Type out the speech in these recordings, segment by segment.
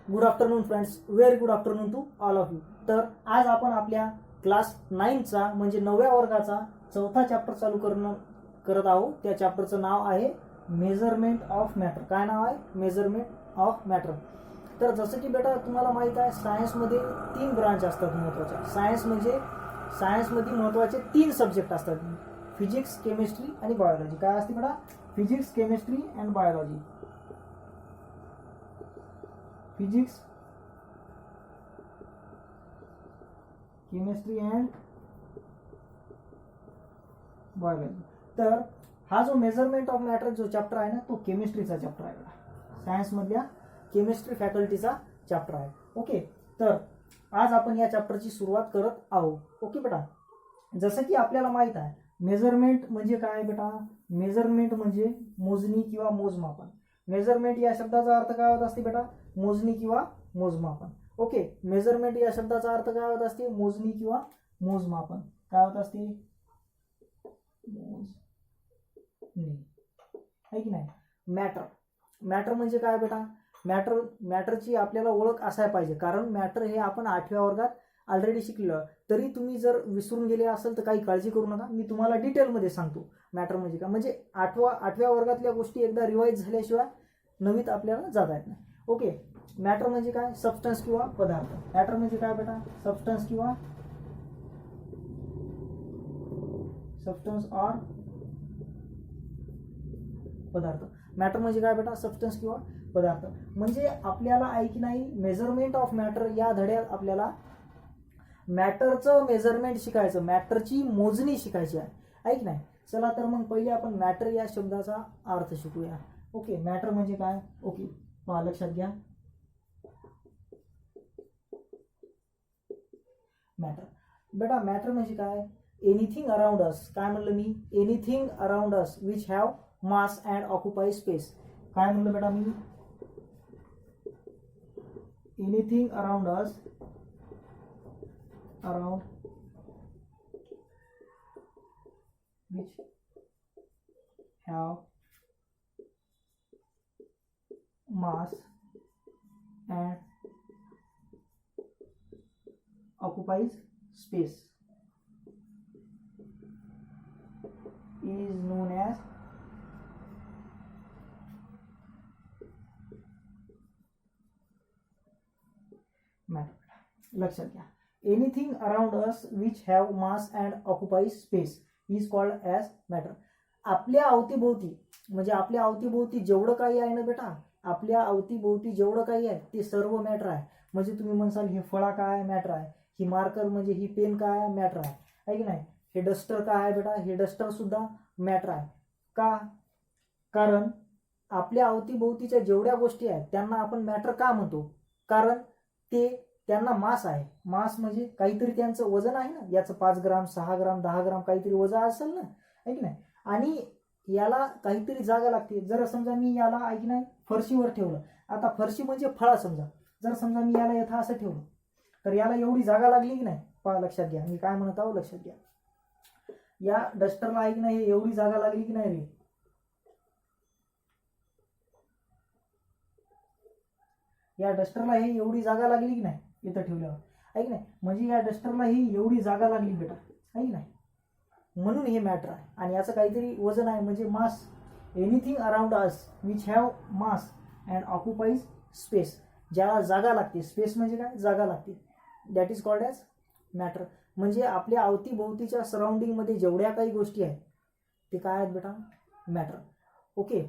Good afternoon friends, very good afternoon to all of you. तर आज आपण आपल्या क्लास 9चा म्हणजे 9व्या वर्गाचा चौथा चॅप्टर चालू करत आहोत. त्या चॅप्टरचं नाव आहे मेजरमेंट ऑफ मॅटर. काय नाव आहे? Measurement of matter. तर जसं की बेटा तुम्हाला माहित आहे, सायन्समध्ये 3 ब्रांच असतात महत्त्वाच्या. सायन्समध्ये महत्त्वाचे 3 सब्जेक्ट असतात: फिजिक्स, केमिस्ट्री आणि बायोलॉजी. काय असते बेटा? Physics, chemistry and biology. Physics, chemistry and biology. तर हा जो मेजरमेंट ऑफ मॅटर जो चॅप्टर आहे ना, तो केमिस्ट्रीचा चॅप्टर आहे बेटा. सायन्समधल्या केमिस्ट्री फॅकल्टीचा चॅप्टर आहे. ओके, तर आज आपण या चॅप्टरची सुरुवात करत आहोत. ओके बेटा, जसं की आपल्याला माहित आहे मेजरमेंट म्हणजे काय बेटा? मेजरमेंट म्हणजे मोजणी किंवा मोजमापन. मेजरमेंट या शब्दाचा अर्थ काय होत असते बेटा? मोजणी किंवा मोजमापन. ओके, मेजरमेंट या शब्दाचा अर्थ काय होत असते? मोजणी किंवा मोजमापन. काय होत असते? मोजणी, आहे की नाही? मॅटर म्हणजे काय बेटा? मॅटरची आपल्याला ओळख असायला पाहिजे, कारण मॅटर हे आपण 8व्या वर्गात ऑलरेडी शिकलं. तरी तुम्ही जर विसरून गेले असेल तर काही काळजी करू नका, मी तुम्हाला डिटेलमध्ये सांगतो मॅटर म्हणजे काय. म्हणजे 8व्या वर्गातल्या गोष्टी एकदा रिवाईज झाल्याशिवाय नवीत आपल्याला जाता येत नाही. ओके, मॅटर म्हणजे काय? सबस्टन्स किंवा पदार्थ. मॅटर म्हणजे काय बेटा? सबस्टन्स ऑर पदार्थ. मॅटर म्हणजे काय बेटा? सबस्टन्स किंवा पदार्थ. म्हणजे आपल्याला आहे की नाही, मेजरमेंट ऑफ मॅटर या धड्यात आपल्याला मॅटरचं मेजरमेंट शिकायचं, मॅटरची मोजणी शिकायची आहे की नाही. चला तर मग पहिले आपण मॅटर या शब्दाचा अर्थ शिकूया. ओके, मॅटर म्हणजे काय? ओके, पहा, लक्षात घ्या. मॅटर बेटा, मॅटर म्हणजे काय? Anything around us. काय म्हणलं मी? Anything around us which have mass and occupy space. काय म्हणलं बेटा मी? Anything around us, around which have mass and occupies space is known as matter. लक्षात घ्या. Anything around us which have mass and occupies space is called as matter. आपल्या अवतीभोवती म्हणजे आपल्या अवतीभोवती जेवढं काही आहे ना बेटा, आपल्या अवतीभोवती जेवढं काही आहे ते सर्व मॅटर आहे. म्हणजे तुम्ही म्हणसाल हे फळा काय? मॅटर आहे. ही मार्कर म्हणजे ही पेन काय? मॅटर आहे की नाही. हे डस्टर काय आहे बेटा? हे डस्टर सुद्धा मॅटर आहे. का? कारण आपल्या अवतीभोवतीच्या जेवढ्या गोष्टी आहेत त्यांना आपण मॅटर का म्हणतो? कारण त्यांना मास आहे. मास म्हणजे काहीतरी त्यांचं वजन आहे ना. याचं 5 ग्राम, 6 ग्राम, 10 ग्राम काहीतरी वजन असेल ना, आहे की नाही. आणि याला काहीतरी जागा लागते. जर समजा मी याला आहे की नाही फरशीवर ठेवलं, आता फरशी म्हणजे फळा समजा, जर समजा मी याला यथा असं ठेवलं तर याला एवढी जागा लागली की नाही. पहा, लक्षात घ्या मी काय म्हणत आहो, लक्षात घ्या. या डस्टरला आहे की नाही एवढी जागा लागली की नाही रे? या डस्टरला ही एवढी जागा लागली की नाही इथं ठेवल्यावर, आहे की नाही. म्हणजे या डस्टरला ही एवढी जागा लागली बेटा, आहे की नाही. म्हणून हे मॅटर आहे आणि याचं काहीतरी वजन आहे म्हणजे mass. Anything around us which have mass and occupies space. ज्याला जागा लागते, स्पेस म्हणजे काय? जागा लागते, that is called as matter. म्हणजे आपल्या अवतीभोवतीच्या सराउंडिंगमध्ये जेवढ्या काही गोष्टी आहेत ते काय आहेत बेटा? मॅटर. ओके,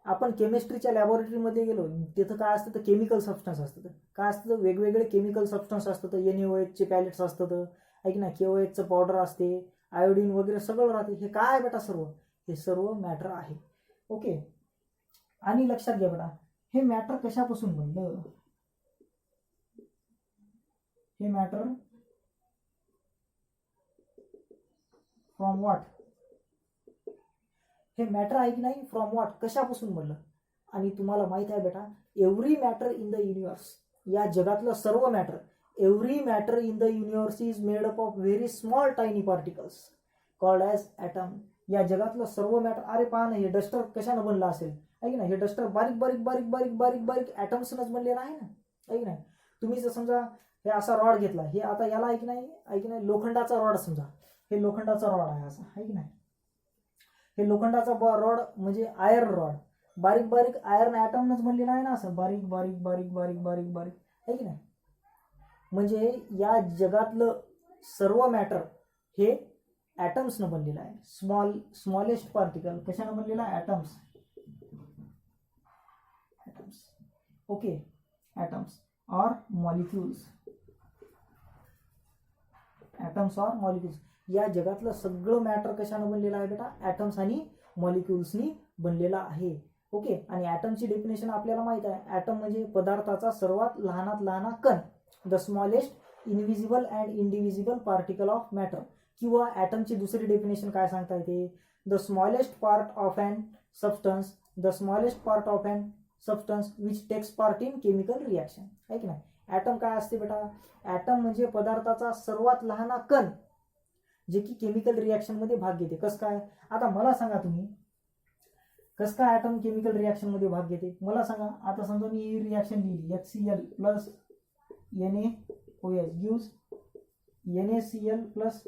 आपण केमिस्ट्रीच्या लॅबोरेटरीमध्ये गेलो, तिथं काय असतं तर केमिकल सबस्टन्स असतं. काय असतं? वेगवेगळे केमिकल सबस्टन्स असतात. NaOHचे पॅलेट्स असतात, आहे की नाही. KOHचं पावडर असते, आयोडीन वगैरे सगळं राहते. हे काय आहे बेटा? सर्व हे सर्व मॅटर आहे. ओके, आणि लक्षात घ्या बेटा, हे मॅटर कशापासून बनलं? हे मॅटर फ्रॉम व्हॉट? हे मॅटर आहे की नाही फ्रॉम व्हॉट, कशापासून बनलं? आणि तुम्हाला माहित आहे बेटा, every matter in the universe, या जगातलं सर्व matter, every matter in the universe is made up of very small tiny particles called as atom. या जगातलं सर्व मॅटर, अरे पहा ना, हे डस्टर कशानं बनलं असेल, आहे की नाही. हे डस्टर बारीक बारीक बारीक बारीक बारीक बारीक ॲटम्सनंच बनलेलं आहे ना. आहे की नाही. तुम्ही जर समजा हे असा रॉड घेतला, हे आता याला आहे की नाही लोखंडाचा रॉड समजा, हे लोखंडाचा रॉड आहे असा, आहे की नाही. हे लोखंडाचा रॉड म्हणजे आयर्न रॉड, बारीक बारीक आयर्न ॲटमनच बनलेला आहे ना, असं बारीक बारीक बारीक बारीक बारीक बारीक, आहे की नाही. म्हणजे या जगातलं सर्व मॅटर हे ॲटम्सनं बनलेलं आहे. स्मॉलेस्ट पार्टिकल कशानं बनलेला आहे? ॲटम्स. ओके, ॲटम्स और मॉलिक्युल्स. ॲटम्स और मॉलिक्युल्स. या जगातलं सगळं मॅटर कशानं बनलेलं आहे बेटा? ॲटम्स आणि मॉलिक्युल्सनी बनलेला आहे. ओके, आणि ॲटमची डेफिनेशन आपल्याला माहित आहे. ॲटम म्हणजे पदार्थाचा सर्वात लहानात लहान कण, the smallest invisible and indivisible particle of matter. किंवा ॲटमची दुसरी डेफिनेशन काय सांगता येते? The smallest part of an substance, the smallest part of an substance which takes part in chemical reaction. आहे की नाही. ॲटम काय असते बेटा? ॲटम म्हणजे पदार्थाचा सर्वात लहान कण जे की केमिकल रिॲक्शनमध्ये भाग घेते. कसं काय? आता मला सांगा तुम्ही, कसं काय ॲटम केमिकल रिॲक्शनमध्ये भाग घेते मला सांगा. आता समजा मी ही रिॲक्शन लिहिली, HCl plus NaOH gives NaCl plus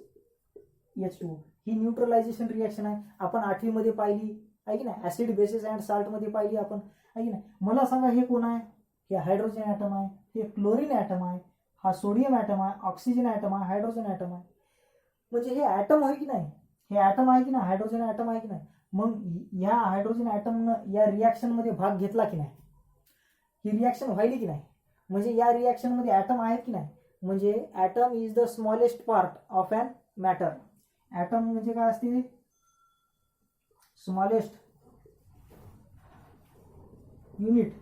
H2. ही न्यूट्रलायझेशन रिॲक्शन आहे. आपण 8वी मध्ये पाहिली, आहे की नाही. ऍसिड बेसिस अँड साल्ट मध्ये पाहिली आपण, आहे की नाही. मला सांगा हे कोण आहे? हे हायड्रोजन ॲटम आहे, हे क्लोरीन ॲटम आहे, हा सोडियम ॲटम आहे, ऑक्सिजन ॲटम आहे, हायड्रोजन ॲटम आहे. म्हणजे हे ॲटम आहे की नाही? हे ॲटम आहे की नाही? हायड्रोजन ॲटम आहे की नाही? मग या हायड्रोजन ॲटमनं या रिॲक्शनमध्ये भाग घेतला की नाही? ही रिॲक्शन व्हायली की नाही? म्हणजे या रिॲक्शनमध्ये ॲटम आहेत की नाही? म्हणजे atom is the smallest part of an matter. Atom म्हणजे काय असते? Smallest unit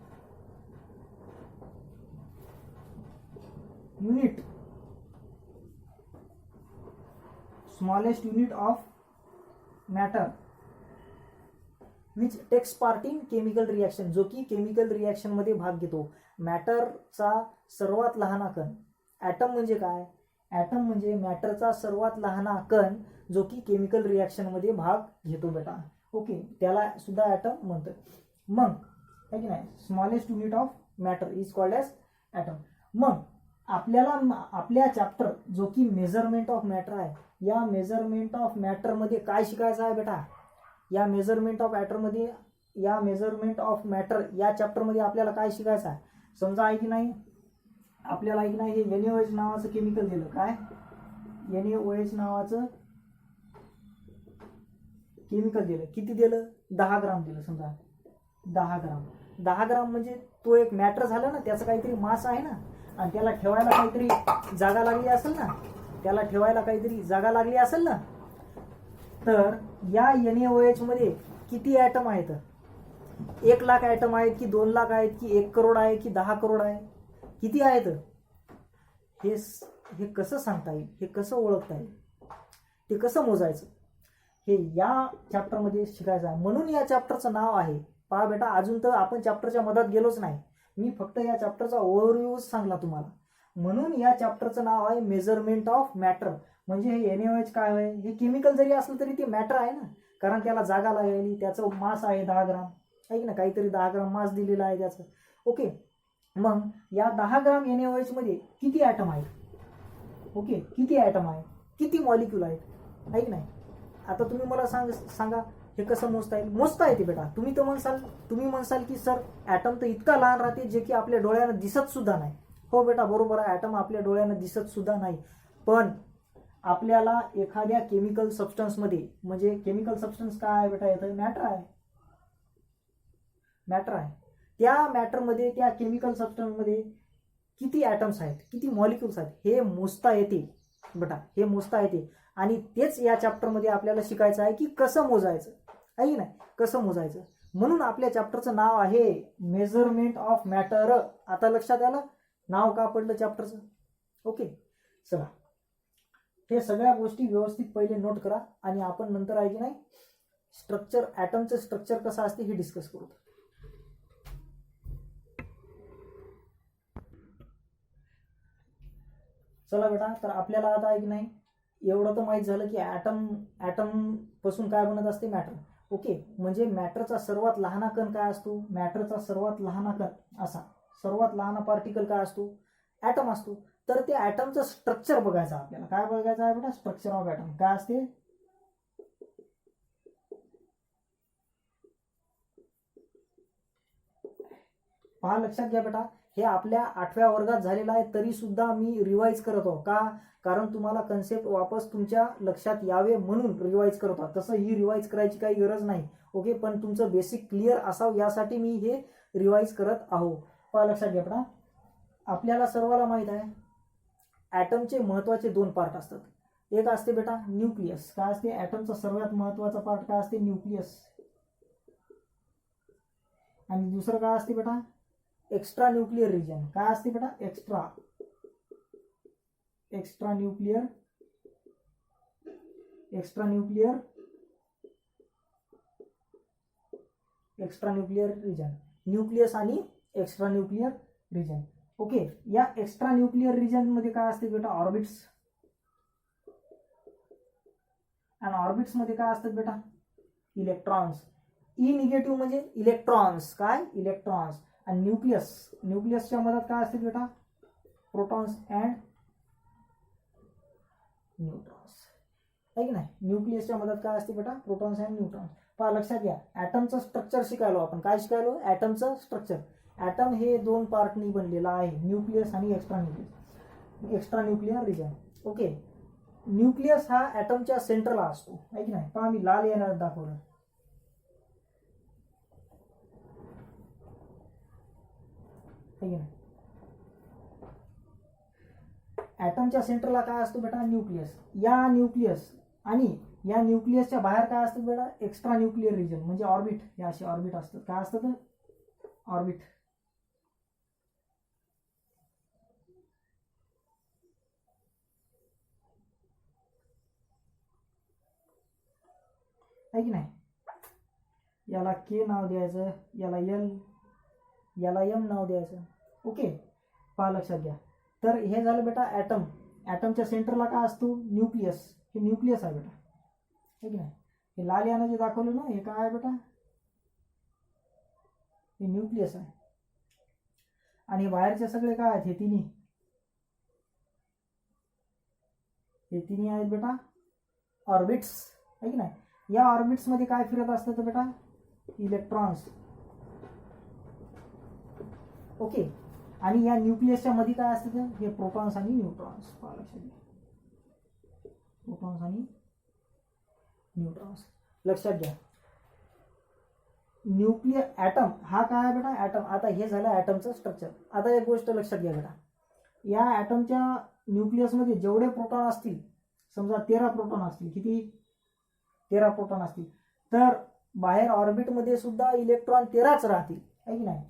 smallest unit of matter which takes part in chemical reaction, जो की केमिकल रिॲक्शन मध्ये भाग घेतो. मॅटरचा सर्वात लहान कण. ॲटम म्हणजे काय? ॲटम म्हणजे मॅटरचा सर्वात लहान कण जो की केमिकल रिॲक्शन मध्ये भाग घेतो बेटा. ओके, त्याला सुद्धा ॲटम म्हणतात. मग आहे की नाही, smallest unit of matter is called as atom. मग आपल्याला आपल्या चॅप्टर जो की मेजरमेंट ऑफ मॅटर आहे, या मेजरमेंट ऑफ मॅटर मध्ये काय शिकायचं आहे बेटा? या मेजरमेंट ऑफ मॅटर या चॅप्टर मध्ये आपल्याला काय शिकायचं आहे? समजा आहे की नाही, आपल्याला आहे की नाही, हे NaOH नावाचं केमिकल दिलं. काय? NaOH नावाचं केमिकल दिलं. किती दिलं? 10 ग्राम दिलं. समजा 10 ग्राम म्हणजे तो एक मॅटर झालं ना, त्याचं काहीतरी मास आहे ना, आणि त्याला ठेवायला काहीतरी जागा लागली असेल ना, तर या NaOH मध्ये किती ॲटम आहेत? 1 लाख ॲटम आहेत की 2 लाख आहेत की 1 करोड आहे की 10 करोड आहे? किती आहेत? हे कसं सांगता येईल? हे कसं ओळखता येईल? ते कसं मोजायचं? हे या चॅप्टरमध्ये शिकायचं आहे. म्हणून या चॅप्टरचं नाव आहे, पहा बेटा, अजून तर आपण चॅप्टरच्या मधात गेलोच नाही, मी फक्त या चॅप्टरचा ओव्हरव्ह्यू सांगला तुम्हाला. म्हणून या चॅप्टरचं नाव आहे मेजरमेंट ऑफ मॅटर. म्हणजे हे NaOH काय आहे? हे केमिकल जरी असलं तरी ते मॅटर आहे ना, कारण त्याला जागा लागली, त्याचं मास आहे 10 ग्राम, आहे ना, काहीतरी 10 ग्राम मास दिलेला आहे त्याचं. ओके, मग या 10 ग्राम NaOH मध्ये किती ॲटम आहेत? ओके, किती ॲटम आहे? किती मॉलिक्यूल आहेत? आहे की नाही? आता तुम्ही मला सांगा हे कसं मोजता येईल? मोजता येते बेटा. तुम्ही म्हणसाल की सर ॲटम तर इतका लहान राहते जे की आपल्या डोळ्यानं दिसत सुद्धा नाही. हो बेटा, बरोबर आहे, ॲटम आपल्या डोळ्यानं दिसत सुद्धा नाही. पण आपल्याला एखाद्या केमिकल सबस्टन्समध्ये, म्हणजे केमिकल सबस्टन्स काय आहे बेटा? येतं मॅटर आहे. त्या मॅटरमध्ये, त्या केमिकल सबस्टन्समध्ये किती ॲटम्स आहेत, किती मॉलिक्युल्स आहेत, हे मोजता येते बेटा, हे मोजता येते. आणि तेच या चॅप्टरमध्ये आपल्याला शिकायचं आहे की कसं मोजायचं, आहे नाही, कसं मोजायचं. म्हणून आपल्या चॅप्टरचं नाव आहे मेजरमेंट ऑफ मॅटर. आता लक्षात आलं नाव का पडलं चॅप्टरचं? ओके, चला हे सगळ्या गोष्टी व्यवस्थित पहिले नोट करा, आणि आपण नंतर आहे की नाही स्ट्रक्चर, ॲटमचं स्ट्रक्चर कसं असते हे डिस्कस करू. चला बेटा, तर आपल्याला आता आहे की नाही एवढं तर माहीत झालं की ॲटम पासून काय बनत असते? मॅटर. ओके, म्हणजे मॅटरचा सर्वात लहान कण काय असतो? मॅटरचा सर्वात लहान कण असा सर्वात लहान पार्टिकल काय असतो? ॲटम असतो. तर ते ॲटमचं स्ट्रक्चर बघायचं आपल्याला. काय बघायचं आहे बेटा? स्ट्रक्चर ऑफ ॲटम काय असते? पहा, लक्षात घ्या बेटा, हे आपल्या 8व्या वर्गात झालेलं आहे, तरी सुद्धा मी रिवाईज करत आहो. का? कारण तुम्हाला कन्सेप्ट वापस तुमच्या लक्षात यावे म्हणून रिवाईज करत आहोत. तसं ही रिवाईज करायची काही गरज नाही. ओके, पण तुमचं बेसिक क्लिअर असावं यासाठी मी हे रिवाईज करत आहो. पहा, लक्षात घ्या बेटा, आपल्याला सर्वाला माहित आहे ॲटमचे महत्वाचे 2 पार्ट असतात. एक असते बेटा न्यूक्लियस. काय असते? ॲटमचा सर्वात महत्वाचा पार्ट काय असते? न्यूक्लियस. आणि दुसरं काय असते बेटा? Extra nuclear region. काय असते बेटा? Extra nuclear region. न्यूक्लियस आणि एक्स्ट्रा न्यूक्लियर रिजन. ओके, या एक्स्ट्रा न्यूक्लियर रिजन मध्ये काय असते बेटा? ऑर्बिट्स. आणि ऑर्बिट्स मध्ये काय असतात बेटा? इलेक्ट्रॉन्स. ई निगेटिव्ह म्हणजे इलेक्ट्रॉन्स. काय? इलेक्ट्रॉन्स. आणि न्यूक्लियसच्या मधात काय असते बेटा? Protons and neutrons. आहे की नाही? न्यूक्लियसच्या मधात काय असते बेटा? Protons and neutrons. पहा, लक्षात घ्या, ॲटमचं स्ट्रक्चर शिकायलो आपण. काय शिकायलो? ॲटमचं स्ट्रक्चर. ॲटम हे 2 पार्टनी बनलेला आहे, न्यूक्लियस आणि extra nuclear region. Okay, nucleus हा ॲटमच्या सेंटरला असतो. आहे की नाही? पहा, मी लाल याला दाखवलं. आहे की नाही? ॲटमच्या सेंटरला काय असतो बेटा? न्यूक्लियस. या न्यूक्लियसच्या बाहेर काय असतं बेटा? एक्स्ट्रा न्यूक्लियर रिजन म्हणजे ऑर्बिट. या असे ऑर्बिट असतात. काय असतात? ऑर्बिट. आहे की नाही? याला के नाव द्यायचं, याला एल, याला एम नाव द्यायचं. ओके, पहा, लक्षात घ्या. तर हे झालं बेटा ॲटम. ॲटमच्या सेंटरला काय असतो? न्यूक्लियस. हे न्यूक्लियस आहे बेटा. आहे की नाही? हे लाल यानं जे दाखवलं ना, हे काय आहे बेटा? हे न्यूक्लियस आहे. आणि हे बाहेरचे सगळे काय आहेत? हे तिन्ही आहेत बेटा ऑर्बिट्स. आहे की नाही? या ऑर्बिट्स मध्ये काय फिरत असतं तर बेटा? इलेक्ट्रॉन्स. ओके, आणि या न्यूक्लियसच्या मध्ये काय असतं? हे प्रोटॉन्स आणि न्यूट्रॉन्स. पहा, लक्षात घ्या, प्रोटॉन्स आणि न्यूट्रॉन्स. लक्षात घ्या, न्यूक्लियर ॲटम हा काय आहे बेटा? ॲटम. आता हे झालं ॲटमचं स्ट्रक्चर. आता एक गोष्ट लक्षात घ्या बेटा, या ॲटमच्या न्यूक्लियसमध्ये जेवढे प्रोटॉन असतील, समजा 13 प्रोटॉन असतील. किती? 13 प्रोटॉन असतील. तर बाहेर ऑर्बिटमध्ये सुद्धा इलेक्ट्रॉन 13च राहतील. आहे की नाही?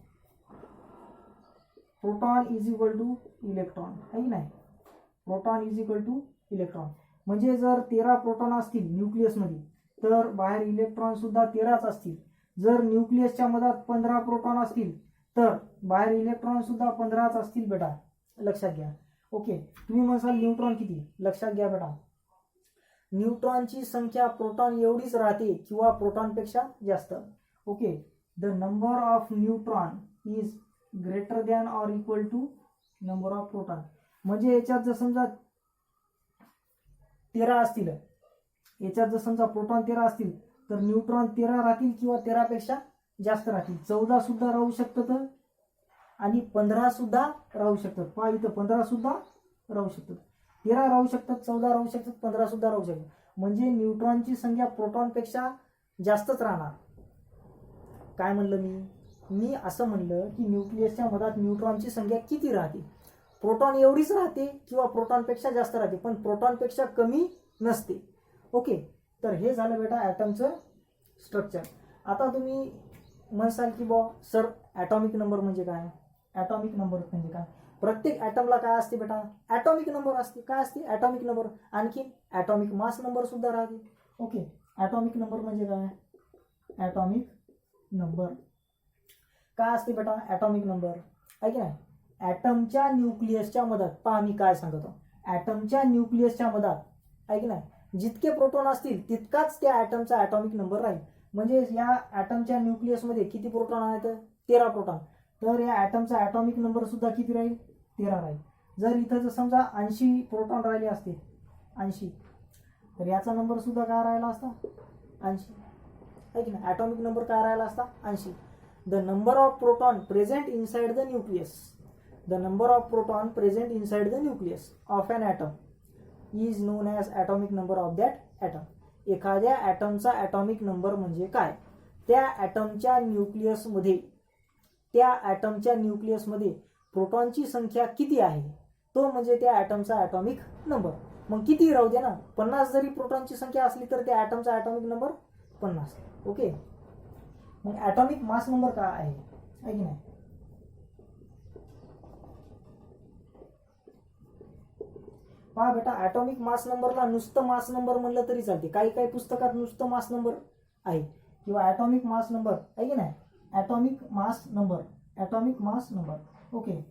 Proton is equal two electron. आहे की नाही? Proton is equal two electron. म्हणजे जर 13 प्रोटॉन असतील न्यूक्लियसमध्ये, तर बाहेर इलेक्ट्रॉन सुद्धा 13च असतील. जर न्यूक्लियसच्या मधात 15 प्रोटॉन असतील, तर बाहेर इलेक्ट्रॉन सुद्धा 15च असतील बेटा. लक्षात घ्या. ओके, तुम्ही म्हणाल न्यूट्रॉन किती? लक्षात घ्या बेटा, न्यूट्रॉनची संख्या प्रोटॉन एवढीच राहते किंवा प्रोटॉनपेक्षा जास्त. Okay, the number of neutron is greater than or equal to number of proton. म्हणजे याच्यात जर समजा 13 असतील, याच्यात जर समजा प्रोटॉन 13 असतील, तर न्यूट्रॉन 13 राहतील किंवा 13पेक्षा जास्त राहतील. 14 सुद्धा राहू शकतात आणि 15 सुद्धा राहू शकतात. पहा, इथं 15 सुद्धा राहू शकतात, 13 राहू शकतात, 14 राहू शकतात, 15 सुद्धा राहू शकतात. म्हणजे न्यूट्रॉनची संख्या प्रोटॉनपेक्षा जास्तच राहणार. काय म्हणलं मी असं म्हणलं की न्यूक्लियसच्या मधात न्यूट्रॉनची संख्या किती राहते? प्रोटॉन एवढीच राहते किंवा प्रोटॉनपेक्षा जास्त राहते, पण प्रोटॉनपेक्षा कमी नसते. ओके, तर हे झालं बेटा ॲटमचं स्ट्रक्चर. आता तुम्ही म्हणसाल की बॉ सर ॲटॉमिक नंबर म्हणजे काय? ॲटॉमिक नंबर म्हणजे काय? प्रत्येक ॲटमला काय असते बेटा? ॲटॉमिक नंबर असते. काय असते? Atomic number. आणखी ॲटॉमिक मास नंबर सुद्धा राहते. ओके, ॲटॉमिक नंबर म्हणजे काय? ॲटॉमिक नंबर काय असते बेटा? Atomic number. आहे की नाही? ॲटमच्या न्यूक्लियसच्या मधात, पहा मी काय सांगतो, ॲटमच्या न्यूक्लियसच्या मधात, आहे की नाही, जितके प्रोटॉन असतील तितकाच त्या ॲटमचा ॲटॉमिक नंबर राहील. म्हणजे या ॲटमच्या न्यूक्लियसमध्ये किती प्रोटॉन आहेत? 13 प्रोटॉन. तर या ॲटमचा ॲटॉमिक नंबर सुद्धा किती राहील? 13 राहील. जर इथं जर समजा 80 प्रोटॉन राहिले असते 80, तर याचा नंबर सुद्धा काय राहिला असता? 80 आहे की नाही? ॲटॉमिक नंबर काय राहिला असता? 80. The number of proton present inside the nucleus, the number of proton present inside the nucleus of an atom is known as atomic number of that atom. एखाद्या ॲटमचा ॲटॉमिक नंबर म्हणजे काय? त्या ॲटमच्या न्यूक्लियसमध्ये प्रोटॉनची संख्या किती आहे तो म्हणजे त्या ॲटमचा ॲटॉमिक नंबर. मग किती राहू दे ना, 50 जरी प्रोटॉनची संख्या असली तर त्या ॲटमचा ॲटॉमिक नंबर 50. ओके. मग ॲटॉमिक मास नंबर काय आहे की नाही? पहा बेटा, ॲटॉमिक मास नंबरला नुसतं मास नंबर म्हणलं तरी चालते. काही काही पुस्तकात नुसतं मास नंबर आहे किंवा ॲटॉमिक मास नंबर आहे की नाही? Atomic mass number okay.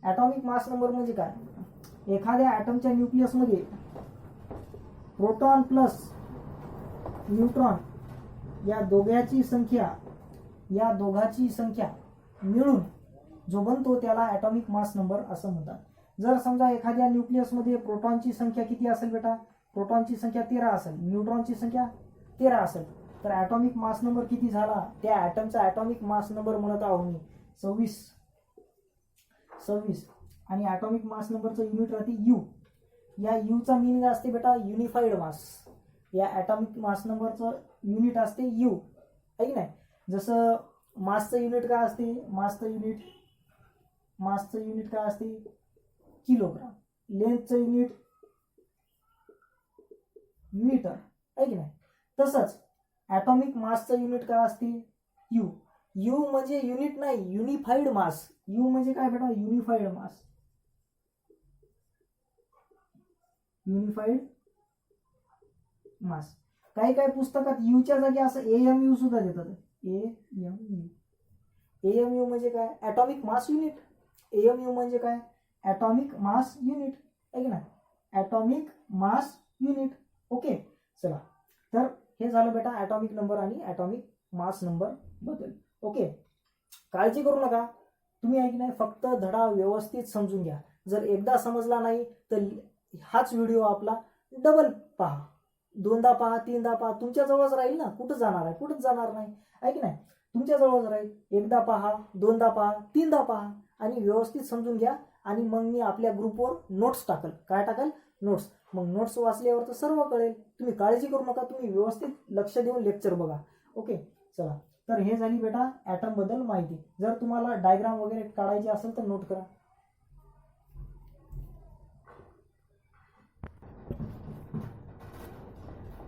Atomic mass number म्हणजे काय? एखाद्या ॲटमच्या न्यूक्लियसमध्ये प्रोटॉन प्लस न्यूट्रॉन या दोघांची संख्या मिळून जो बनतो त्याला ॲटॉमिक मास नंबर असं म्हणतात. जर समजा एखाद्या न्यूक्लियसमध्ये प्रोटॉनची संख्या किती असेल बेटा? प्रोटॉनची संख्या 13 असेल, न्यूट्रॉनची संख्या 13 असेल, तर ॲटॉमिक मास नंबर किती झाला? त्या ॲटमचा ॲटॉमिक मास नंबर म्हणत आहो मी 26. आणि ॲटॉमिक मास नंबरचं युनिट राहते यू. या यूचा मिनिंग असते बेटा युनिफाईड मास. या ॲटॉमिक मास नंबरचं युनिट असते यू आहे की नाही? जसं मासचं युनिट काय असते? मासचं युनिट काय असते? किलोग्राम. लेंथचं युनिट मीटर आहे की नाही? तसंच ॲटॉमिक मासचं युनिट काय असते? यू. यू म्हणजे युनिट नाही, युनिफाईड मास. यू म्हणजे काय बेटा? Unified mass. काही काही पुस्तकात यूच्या जागी असं AMU सुद्धा देतात. AMU म्हणजे काय? Atomic mass unit. AMU म्हणजे काय? ॲटॉमिक मास युनिट आहे की नाही? Atomic mass unit. ओके. चला, तर हे झालं बेटा ॲटॉमिक नंबर आणि ॲटॉमिक मास नंबर बद्दल. ओके. काळजी करू नका तुम्ही आहे की नाही, फक्त धडा व्यवस्थित समजून घ्या. जर एकदा समजला नाही तर हाच व्हिडिओ आपला डबल पहा, 2दा पहा, 3दा पहा. तुमच्या जवळच राहील ना, कुठंच जाणार आहे? कुठंच जाणार नाही आहे की नाही? तुमच्या जवळच राहील. एकदा पहा, 2दा पहा, 3दा पहा आणि व्यवस्थित समजून घ्या. आणि मग मी आपल्या ग्रुपवर नोट्स टाकल. काय टाकल? नोट्स. मग नोट्स वाचल्यावर तर सर्व कळेल. तुम्ही काळजी करू नका, तुम्ही व्यवस्थित लक्ष देऊन लेक्चर बघा. ओके. चला, तर हे झाली बेटा ॲटम बद्दल माहिती. जर तुम्हाला डायग्राम वगैरे काढायची असेल तर नोट करा.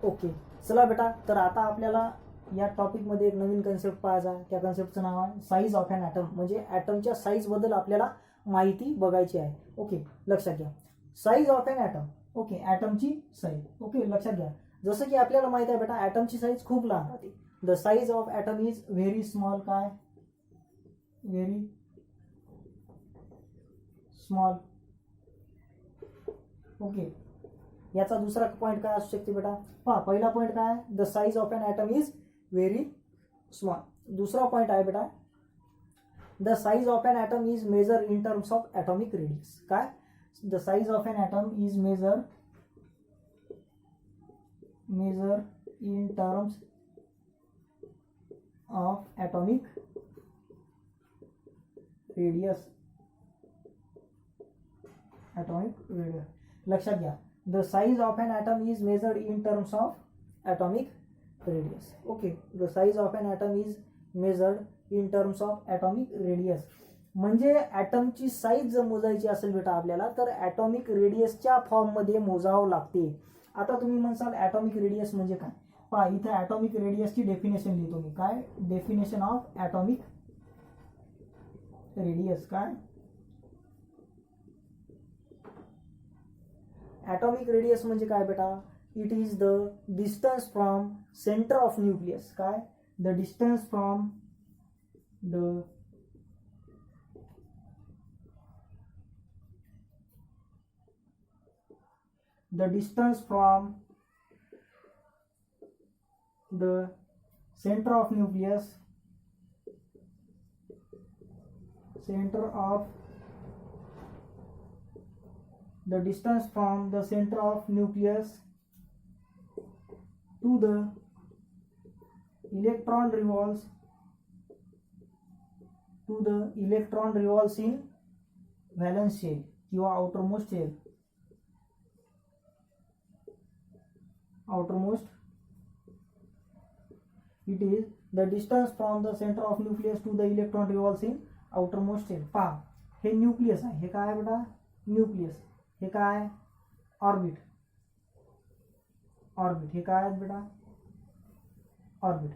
ओके. चला बेटा, तर आता आपल्याला या टॉपिकमध्ये एक नवीन कन्सेप्ट पाहायचा. त्या कन्सेप्टचं नाव आहे साईज ऑफ ॲन ॲटम. म्हणजे ॲटमच्या साईजबद्दल आपल्याला माहिती बघायची आहे. ओके, लक्षात घ्या. Size of an atom. Okay, ॲटमची साईज. ओके, लक्षात घ्या. जसं की आपल्याला माहित आहे बेटा ॲटमची साईज खूप लहान राहते. The size of atom is very small. काय? Very small. ओके. याचा दुसरा पॉईंट काय असू शकते बेटा? पहा, पहिला पॉईंट काय? The size of an atom is very small. दुसरा पॉईंट आहे बेटा the size of an atom is measure in terms of atomic radius. काय? The size of an atom is measure in terms of atomic radius. लक्षात घ्या. The size of an atom is measured in terms of atomic radius. Okay, the size of an atom is measured in terms of atomic radius. म्हणजे ॲटमची size जर मोजायची असेल बेटा आपल्याला तर atomic रेडियसच्या फॉर्ममध्ये मोजावं लागते. आता तुम्ही म्हणसाल ॲटॉमिक रेडियस म्हणजे काय? पहा, इथे ॲटॉमिक रेडियसची डेफिनेशन लिहितो मी. काय? Definition of atomic radius. काय? ॲटॉमिक रेडियस म्हणजे काय बेटा? It is the distance from centre of nucleus. काय? The distance from the center of nucleus center of the distance from the center of nucleus to the electron revolves in valence shell किंवा outermost shell. It is the distance from the center of nucleus to the electron revolves in outermost shell. पहा, हे nucleus आहे. हे काय आहे बेटा? Nucleus. हे काय आहे? ऑर्बिट. हे काय आहे बेटा? ऑर्बिट.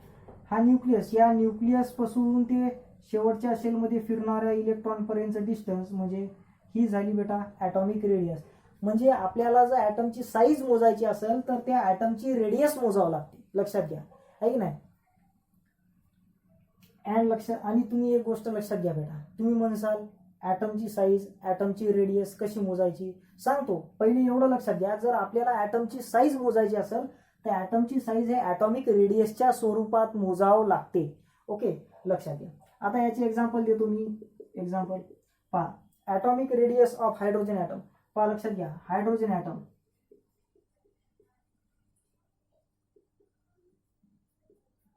हा न्यूक्लियस, या न्यूक्लियस पासून ते शेवटच्या शेलमध्ये फिरणाऱ्या इलेक्ट्रॉन पर्यंतचं डिस्टन्स म्हणजे ही झाली बेटा ॲटॉमिक रेडियस. म्हणजे आपल्याला जर ॲटमची साईज मोजायची असेल तर त्या ॲटमची रेडियस मोजावं लागते. लक्षात घ्या, आहे की नाही? आणि तुम्ही एक गोष्ट लक्षात घ्या बेटा, तुम्ही म्हणसाल ॲटमची साईज, ॲटमची रेडियस कशी मोजायची सांगतो. पहिले एवढं लक्षात घ्या, जर आपल्याला ॲटमची साईज मोजायची असेल तर ॲटमची साईज हे ॲटॉमिक रेडियसच्या स्वरूपात मोजावं लागते. ओके, लक्षात घ्या. आता याचे एक्झाम्पल देतो मी. एक्झाम्पल पहा, atomic radius of hydrogen atom. पहा, लक्षात घ्या, हायड्रोजन ॲटम.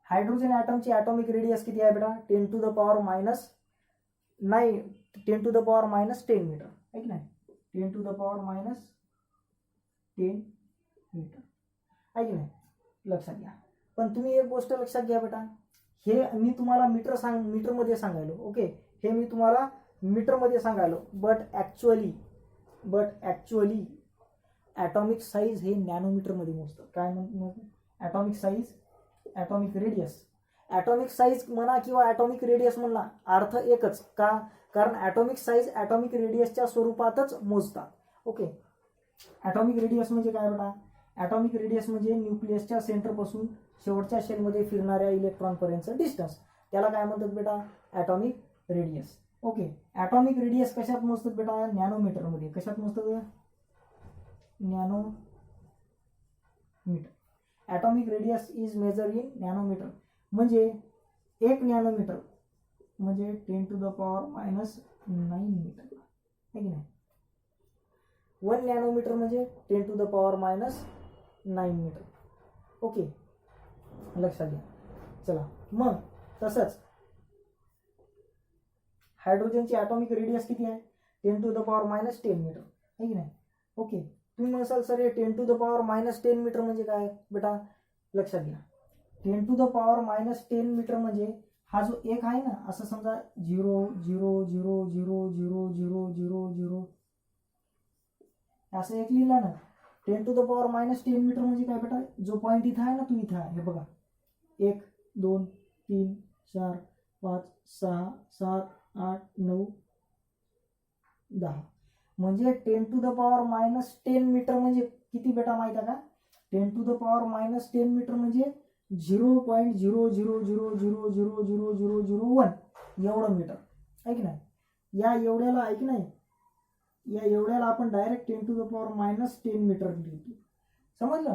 हायड्रोजन ॲटमची ॲटॉमिक रेडियस किती आहे बेटा? 10 to the power minus 9, 10 to the power minus 10 metre, आहे की नाही? 10 to the power minus 10 metre, आहे की नाही? लक्षात घ्या. पण तुम्ही एक गोष्ट लक्षात घ्या बेटा, हे मी तुम्हाला मीटरमध्ये सांगायलो. ओके, हे मी तुम्हाला मीटरमध्ये सांगायलो. बट ॲक्च्युअली ॲटॉमिक साईज हे नॅनोमीटरमध्ये मोजतात. काय म्हणतो? Atomic size, atomic radius. Atomic size म्हणा किंवा ॲटॉमिक रेडियस म्हणा, अर्थ एकच. का? कारण ॲटॉमिक साईज ॲटॉमिक रेडियसच्या स्वरूपातच मोजतात. ओके, ॲटॉमिक रेडियस म्हणजे काय बेटा? ॲटॉमिक रेडियस म्हणजे न्यूक्लियसच्या सेंटरपासून शेवटच्या शेलमध्ये फिरणाऱ्या इलेक्ट्रॉनपर्यंतचं डिस्टन्स. त्याला काय म्हणतात बेटा? Atomic radius. Okay, atomic radius कशात मोजतात बेटा? नॅनोमीटरमध्ये. कशात मोजतात? Nanometre. Atomic radius is measure in nanometre. म्हणजे 1 नॅनोमीटर म्हणजे 10 to the power minus 9 metre, आहे की नाही? 1 नॅनोमीटर म्हणजे 10 to the power minus 9 metre. Okay, लक्षात घ्या. चला मग तसंच हायड्रोजनची ॲटॉमिक रेडियस किती आहे? 10 to the power minus 10 metre, आहे की नाही? ओके, तुम्ही म्हणसाल सर हे 10 to the power minus 10 metre म्हणजे काय बेटा? लक्षात घ्या, 10 to the power minus 10 metre म्हणजे हा जो एक आहे ना, असं समजा 0 0 0 0 0 0 0 0 असं एक लिहिलं ना. 10 to the power minus 10 metre म्हणजे काय बेटा? जो पॉईंट इथं आहे ना, तू इथं आहे, हे बघा, 1 2 3 4 5 6 7 8 9 10 म्हणजे 10 to the power minus 10 metre म्हणजे किती बेटा माहिती आहे का? 10 to the power minus 10 metre म्हणजे 0.000000001 एवढं मीटर, आहे की नाही? या एवढ्याला, आहे की नाही, या एवढ्याला आपण direct 10 to the power minus 10 metre लिहितो. समजलं ना?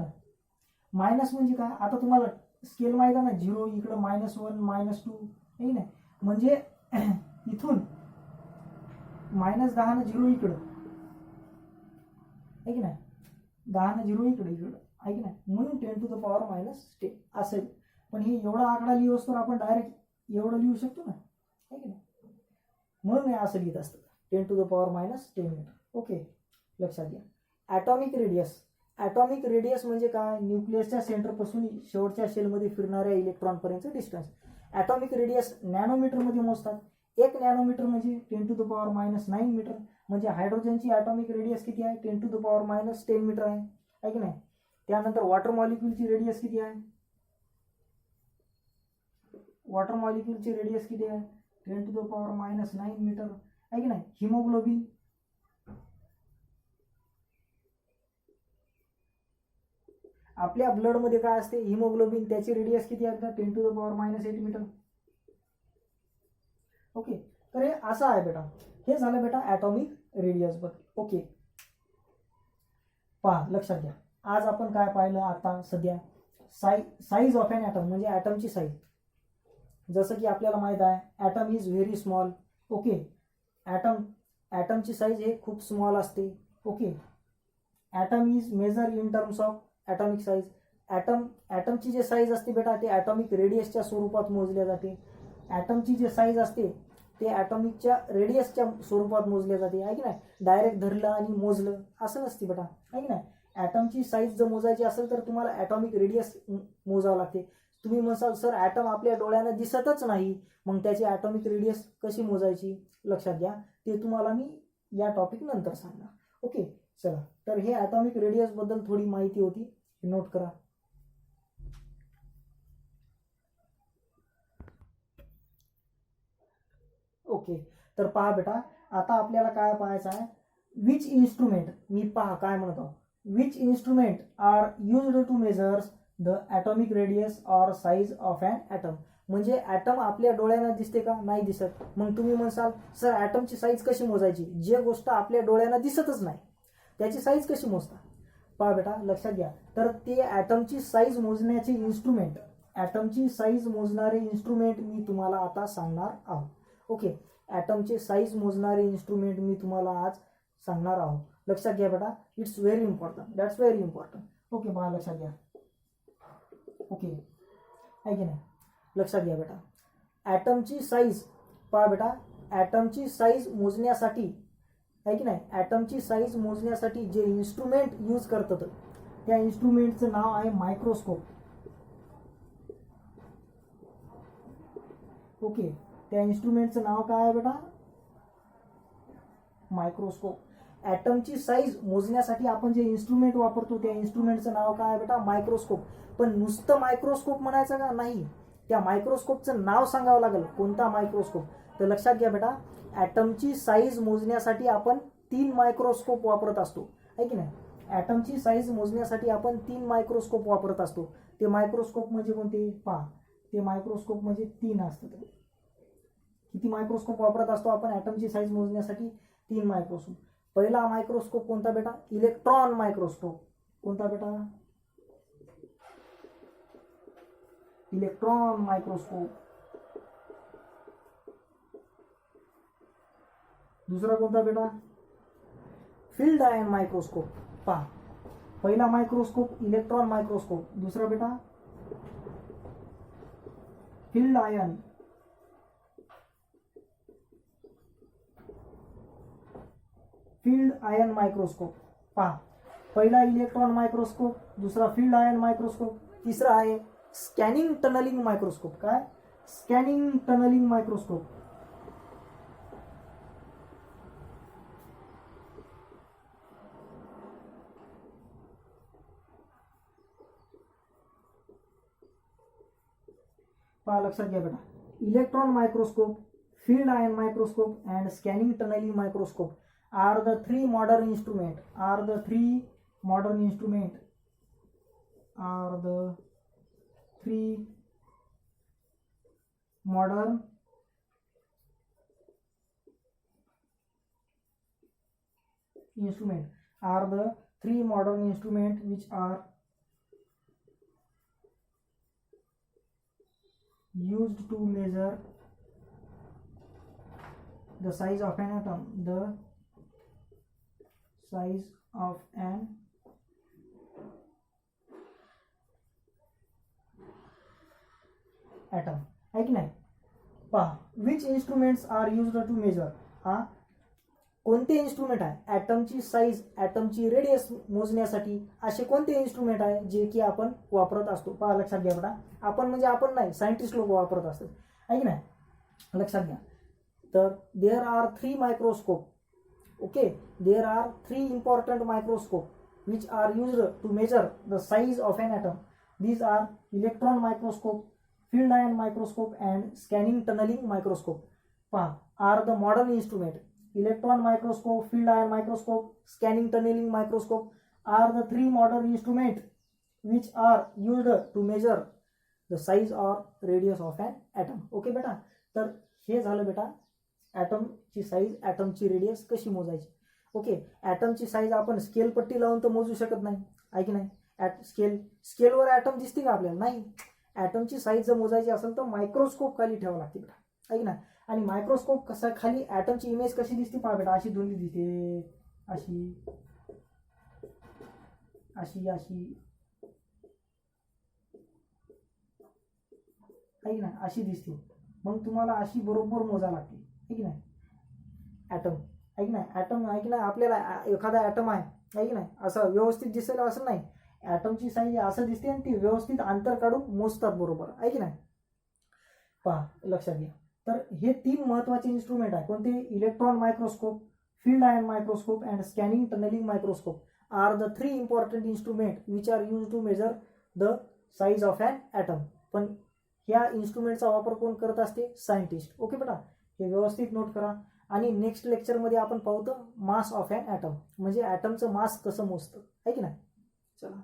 मायनस म्हणजे काय? आता तुम्हाला स्केल माहिती आहे ना, 0 इकडं -1 -2, आहे की नाही? म्हणजे इथून -10 ने 0 इकडं, आहे की नाही? 10 ने 0 इकडं, आहे की नाही? म्हणून 10 to the power minus 10 असेल. पण हे एवढा आकडा लिहिवस तर आपण डायरेक्ट एवढं लिहू शकतो ना, आहे की नाही? म्हणून हे असं लिहित असतं, 10 to the power minus 10 metre. Okay, लक्षात घ्या. Atomic radius. ॲटॉमिक रेडियस म्हणजे काय? न्यूक्लियसच्या सेंटरपासून शेवटच्या शेलमध्ये फिरणाऱ्या इलेक्ट्रॉनपर्यंतचं डिस्टन्स. ॲटॉमिक रेडियस नॅनोमीटरमध्ये मोजतात. 1 नॅनोमीटर म्हणजे 10 to the power minus 9 metre. म्हणजे हायड्रोजनची ॲटॉमिक रेडियस किती आहे? 10 to the power minus 10 metre आहे की नाही? त्यानंतर वॉटर मॉलिक्यूलची रेडियस किती आहे? वॉटर मॉलिक्यूलची रेडियस किती आहे? 10 to the power minus 9 metre, आहे की नाही? हिमोग्लोबिन. आपल्या ब्लडमध्ये काय असते? हिमोग्लोबिन. त्याची रेडियस किती आहे? 10 to the power minus 8 metre. Okay, तर हे असं आहे बेटा. हे झालं बेटा ॲटॉमिक रेडियस बद्दल. ओके, पहा, लक्षात घ्या. आज आपण काय पाहिलं? आता सध्या साईज ऑफ एन ॲटम म्हणजे ॲटमची साईज. जसं की आपल्याला माहित आहे atom is very small. Okay, ॲटमची साईज हे खूप स्मॉल असते. Okay, atom is measure in terms of atomic size. ॲटमची जे साईज असते बेटा ते ॲटॉमिक रेडियसच्या स्वरूपात मोजल्या जाते. ॲटमची जे साईज असते ते ॲटॉमिकच्या रेडियसच्या स्वरूपात मोजल्या जाते, आहे की नाही. डायरेक्ट धरलं आणि मोजलं असं नसते बेटा, आहे की नाही. ॲटमची साईज जर मोजायची असेल तर तुम्हाला ॲटॉमिक रेडियस मोजावं लागते. तुम्ही म्हणसाल सर ॲटम आपल्या डोळ्यानं दिसतच नाही, मग त्याची ॲटॉमिक रेडियस कशी मोजायची, लक्षात घ्या. ते तुम्हाला मी या टॉपिक नंतर सांगणार. ओके, चला. तर हे ॲटॉमिक रेडियसबद्दल थोडी माहिती होती, नोट करा. ओके, तर पहा बेटा, आता आपल्याला काय पाहायचं आहे, विच इन्स्ट्रुमेंट, मी पहा काय म्हणत आहोत, which instrument are used to measures the atomic radius or size of an atom. म्हणजे ॲटम आपल्या डोळ्यानं दिसते का, नाही दिसत. मग तुम्ही म्हणसाल सर ॲटमची साईज कशी मोजायची, जे गोष्ट आपल्या डोळ्यानं दिसतच नाही त्याची साईज कशी मोजता. पहा बेटा, लक्षात घ्या. तर ते ॲटमची साईज मोजण्याचे इन्स्ट्रुमेंट, ॲटमची साईज मोजणारे इन्स्ट्रुमेंट मी तुम्हाला आता सांगणार आहोत. ओके, ॲटमचे साईज मोजणारे इन्स्ट्रुमेंट मी तुम्हाला आज सांगणार आहोत. लक्षात घ्या बेटा, it's very important, that's very important. Okay, पहा लक्षात घ्या. ओके, आहे की नाही, लक्षात घ्या बेटा. ॲटमची साईज, पहा बेटा, ॲटमची साईज मोजण्यासाठी, आहे की नाही, ॲटमची साईज मोजण्यासाठी जे इन्स्ट्रुमेंट यूज करतात त्या इन्स्ट्रुमेंटचं नाव आहे मायक्रोस्कोप. ओके, त्या इन्स्ट्रुमेंटचं नाव काय आहे बेटा, मायक्रोस्कोप. ॲटमची साईज मोजण्यासाठी आपण जे इन्स्ट्रुमेंट वापरतो त्या इन्स्ट्रुमेंटचं नाव काय आहे बेटा, मायक्रोस्कोप. पण नुसतं मायक्रोस्कोप म्हणायचं का, नाही, त्या मायक्रोस्कोपचं नाव सांगावं लागेल, कोणता मायक्रोस्कोप. तर लक्षात घ्या बेटा, ॲटमची साईज मोजण्यासाठी आपण 3 मायक्रोस्कोप वापरत असतो, आहे की नाही. ॲटमची साईज मोजण्यासाठी आपण 3 मायक्रोस्कोप वापरत असतो. ते मायक्रोस्कोप म्हणजे कोणते, पहा, ते मायक्रोस्कोप म्हणजे 3 असतात. किती मायक्रोस्कोप वापरत असतो आपण ॲटमची साईज मोजण्यासाठी, 3 मायक्रोस्कोप. पहिला मायक्रोस्कोप कोणता बेटा, इलेक्ट्रॉन मायक्रोस्कोप. कोणता बेटा, इलेक्ट्रॉन मायक्रोस्कोप. दुसरा कोणता बेटा, फील्ड आयन मायक्रोस्कोप. पहा, पहिला मायक्रोस्कोप इलेक्ट्रॉन मायक्रोस्कोप, दुसरा बेटा field ion. Field ion microscope. पहा, पहिला इलेक्ट्रॉन मायक्रोस्कोप, दुसरा फील्ड आयन मायक्रोस्कोप, तिसरा आहे स्कॅनिंग टनलिंग मायक्रोस्कोप. काय, स्कॅनिंग टनलिंग मायक्रोस्कोप. पहा, लक्षात घ्या बेटा, electron microscope, field ion microscope and scanning tunnelling microscope are the 3 modern instrument, are the 3 modern instrument, are the 3 modern instrument, are the 3 modern instrument which are used to measure the size of an atom, the size of an atom, है की नाही. पहा, which instruments are used to measure. हा कोणते instrument आहे ॲटमची size, ॲटमची radius मोजण्यासाठी, असे कोणते इन्स्ट्रुमेंट आहे जे की आपण वापरत असतो. पहा, लक्षात घ्या बेटा, आपण म्हणजे आपण नाही, सायंटिस्ट लोक वापरत असतात, आहे की नाही, लक्षात घ्या. तर there are 3 microscope. Okay, there are 3 important microscopes which are used to measure the size of an atom. These are electron microscope, field ion microscope and scanning tunneling microscope. Are the modern instrument. Electron microscope, field ion microscope, scanning tunneling microscope are the 3 modern instruments which are used to measure the size or radius of an atom. Okay बेटा, तर हे झालं बेटा ॲटमची size, ॲटमची radius कशी मोजायची. Okay, ॲटमची size आपण scale पट्टी लावून तर मोजू शकत नाही, आहे की नाही. स्केलवर ॲटम दिसते का आपल्याला, नाही. ॲटमची साईज जर मोजायची असेल तर मायक्रोस्कोप खाली ठेवावं लागते बेटा, आहे की नाही. आणि मायक्रोस्कोप कसा खाली ॲटमची इमेज कशी दिसते पहा बेटा, अशी दोन्ही दिसते, अशी अशी अशी आहे की नाही, अशी दिसते. मग तुम्हाला अशी बरोबर मोजा लागते, आहे की नाही. ॲटम आहे की नाही, ॲटम आहे की नाही, आपल्याला एखादा ॲटम आहे की नाही, असं व्यवस्थित दिसेल असं नाही, ॲटमची साईज असं दिसते आणि ती व्यवस्थित अंतर काढून मोजतात बरोबर, आहे की नाही. पहा लक्षात घ्या. तर हे 3 महत्त्वाचे इन्स्ट्रुमेंट आहे कोणते, electron microscope, field ion microscope and scanning tunnelling microscope are the 3 important instrument which are use to measure the size of an atom. पण ह्या इन्स्ट्रुमेंटचा वापर कोण करत असते, सायंटिस्ट. ओके बेटा, हे व्यवस्थित नोट करा. आणि नेक्स्ट लेक्चरमध्ये आपण पाहू तर मास ऑफ ॲन ॲटम, म्हणजे ॲटमचं मास कसं मोजतं, आहे की नाही. चला.